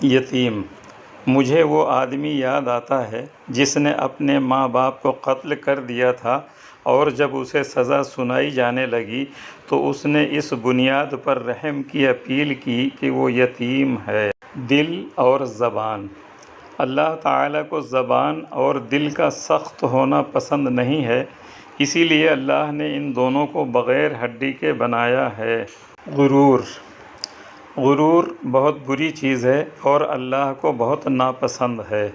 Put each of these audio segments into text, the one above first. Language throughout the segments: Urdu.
یتیم، مجھے وہ آدمی یاد آتا ہے جس نے اپنے ماں باپ کو قتل کر دیا تھا، اور جب اسے سزا سنائی جانے لگی تو اس نے اس بنیاد پر رحم کی اپیل کی کہ وہ یتیم ہے۔ دل اور زبان، اللہ تعالیٰ کو زبان اور دل کا سخت ہونا پسند نہیں ہے، اسی لیے اللہ نے ان دونوں کو بغیر ہڈی کے بنایا ہے۔ غرور، غرور بہت بری چیز ہے اور اللہ کو بہت ناپسند ہے۔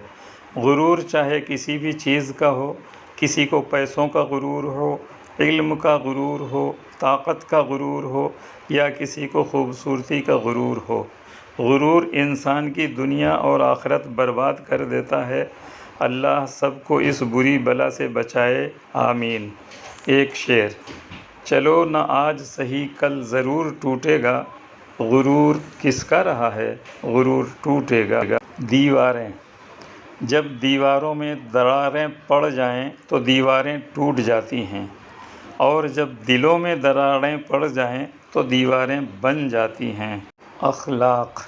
غرور چاہے کسی بھی چیز کا ہو، کسی کو پیسوں کا غرور ہو، علم کا غرور ہو، طاقت کا غرور ہو، یا کسی کو خوبصورتی کا غرور ہو، غرور انسان کی دنیا اور آخرت برباد کر دیتا ہے۔ اللہ سب کو اس بری بلا سے بچائے، آمین۔ ایک شعر: چلو نہ آج سہی کل ضرور ٹوٹے گا، غرور کس کا رہا ہے غرور ٹوٹے گا۔ دیواریں، جب دیواروں میں دراریں پڑ جائیں تو دیواریں ٹوٹ جاتی ہیں، اور جب دلوں میں دراریں پڑ جائیں تو دیواریں بن جاتی ہیں۔ اخلاق،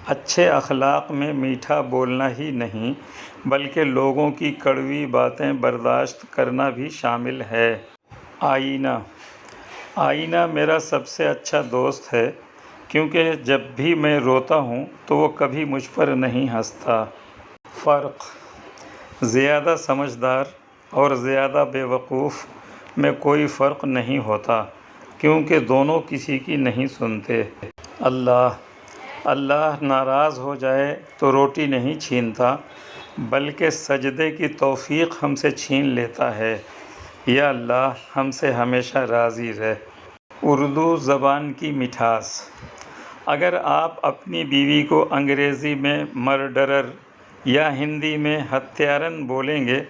اچھے اخلاق میں میٹھا بولنا ہی نہیں بلکہ لوگوں کی کڑوی باتیں برداشت کرنا بھی شامل ہے۔ آئینہ، آئینہ میرا سب سے اچھا دوست ہے، کیونکہ جب بھی میں روتا ہوں تو وہ کبھی مجھ پر نہیں ہنستا۔ فرق، زیادہ سمجھدار اور زیادہ بے وقوف میں کوئی فرق نہیں ہوتا، کیونکہ دونوں کسی کی نہیں سنتے۔ اللہ، اللہ ناراض ہو جائے تو روٹی نہیں چھینتا بلکہ سجدے کی توفیق ہم سے چھین لیتا ہے۔ یا اللہ ہم سے ہمیشہ راضی رہ۔ اردو زبان کی مٹھاس، اگر آپ اپنی بیوی کو انگریزی میں مرڈرر یا ہندی میں ہتیارن بولیں گے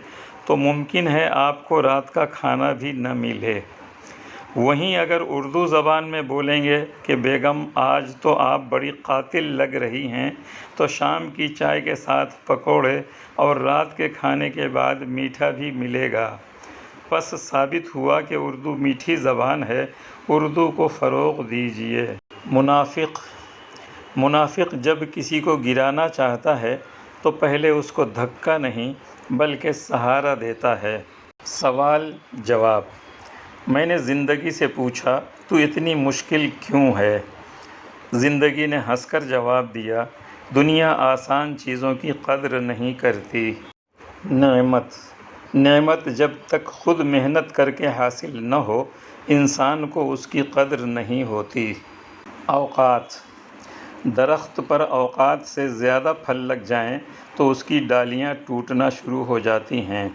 تو ممکن ہے آپ کو رات کا کھانا بھی نہ ملے۔ وہیں اگر اردو زبان میں بولیں گے کہ بیگم آج تو آپ بڑی قاتل لگ رہی ہیں، تو شام کی چائے کے ساتھ پکوڑے اور رات کے کھانے کے بعد میٹھا بھی ملے گا۔ بس ثابت ہوا کہ اردو میٹھی زبان ہے، اردو کو فروغ دیجیے۔ منافق، منافق جب کسی کو گرانا چاہتا ہے تو پہلے اس کو دھکا نہیں بلکہ سہارا دیتا ہے۔ سوال جواب، میں نے زندگی سے پوچھا تو اتنی مشکل کیوں ہے؟ زندگی نے ہنس کر جواب دیا، دنیا آسان چیزوں کی قدر نہیں کرتی۔ نعمت، نعمت جب تک خود محنت کر کے حاصل نہ ہو انسان کو اس کی قدر نہیں ہوتی۔ اوقات، درخت پر اوقات سے زیادہ پھل لگ جائیں تو اس کی ڈالیاں ٹوٹنا شروع ہو جاتی ہیں،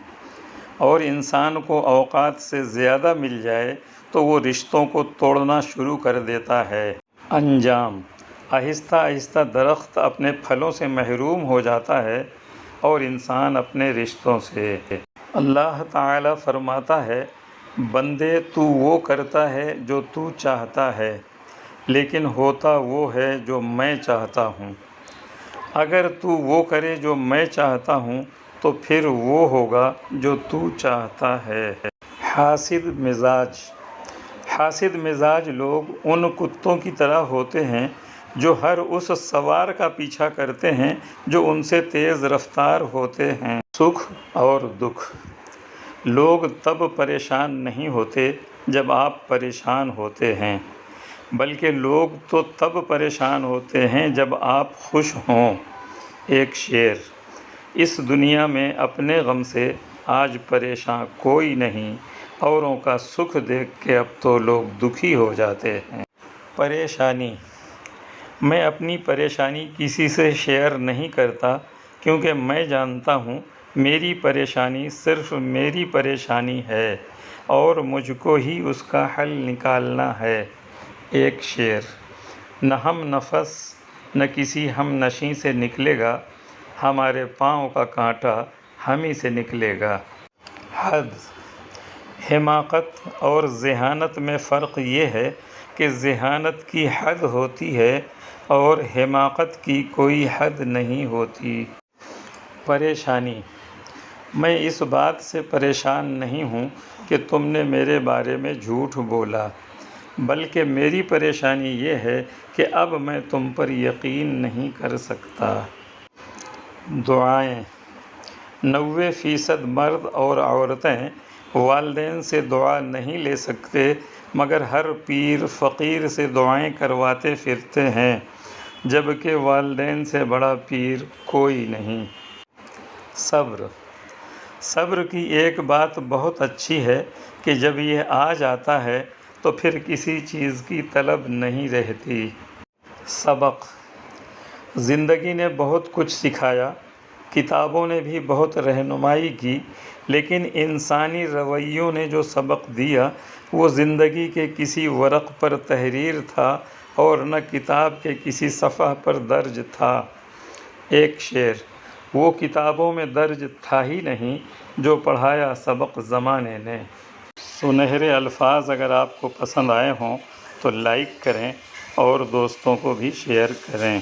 اور انسان کو اوقات سے زیادہ مل جائے تو وہ رشتوں کو توڑنا شروع کر دیتا ہے۔ انجام، آہستہ آہستہ درخت اپنے پھلوں سے محروم ہو جاتا ہے اور انسان اپنے رشتوں سے۔ اللہ تعالیٰ فرماتا ہے، بندے تو وہ کرتا ہے جو تو چاہتا ہے، لیکن ہوتا وہ ہے جو میں چاہتا ہوں۔ اگر تو وہ کرے جو میں چاہتا ہوں تو پھر وہ ہوگا جو تو چاہتا ہے۔ حاسد مزاج، حاسد مزاج لوگ ان کتوں کی طرح ہوتے ہیں جو ہر اس سوار کا پیچھا کرتے ہیں جو ان سے تیز رفتار ہوتے ہیں۔ سکھ اور دکھ، لوگ تب پریشان نہیں ہوتے جب آپ پریشان ہوتے ہیں، بلکہ لوگ تو تب پریشان ہوتے ہیں جب آپ خوش ہوں۔ ایک شعر: اس دنیا میں اپنے غم سے آج پریشان کوئی نہیں، اوروں کا سکھ دیکھ کے اب تو لوگ دکھی ہو جاتے ہیں۔ پریشانی، میں اپنی پریشانی کسی سے شیئر نہیں کرتا کیونکہ میں جانتا ہوں میری پریشانی صرف میری پریشانی ہے اور مجھ کو ہی اس کا حل نکالنا ہے۔ ایک شعر: نہ ہم نفس نہ کسی ہم نشیں سے نکلے گا، ہمارے پاؤں کا کانٹا ہم ہی سے نکلے گا۔ حد، حماقت اور ذہانت میں فرق یہ ہے کہ ذہانت کی حد ہوتی ہے اور حماقت کی کوئی حد نہیں ہوتی۔ پریشانی، میں اس بات سے پریشان نہیں ہوں کہ تم نے میرے بارے میں جھوٹ بولا، بلکہ میری پریشانی یہ ہے کہ اب میں تم پر یقین نہیں کر سکتا۔ دعائیں۔ 90% مرد اور عورتیں والدین سے دعا نہیں لے سکتے، مگر ہر پیر فقیر سے دعائیں کرواتے پھرتے ہیں، جبکہ والدین سے بڑا پیر کوئی نہیں۔ صبر۔ صبر کی ایک بات بہت اچھی ہے کہ جب یہ آ جاتا ہے تو پھر کسی چیز کی طلب نہیں رہتی۔ سبق۔ زندگی نے بہت کچھ سکھایا، کتابوں نے بھی بہت رہنمائی کی، لیکن انسانی رویوں نے جو سبق دیا وہ زندگی کے کسی ورق پر تحریر تھا اور نہ کتاب کے کسی صفحہ پر درج تھا۔ ایک شعر: وہ کتابوں میں درج تھا ہی نہیں جو پڑھایا سبق زمانے نے۔ سنہرے الفاظ اگر آپ کو پسند آئے ہوں تو لائک کریں اور دوستوں کو بھی شیئر کریں۔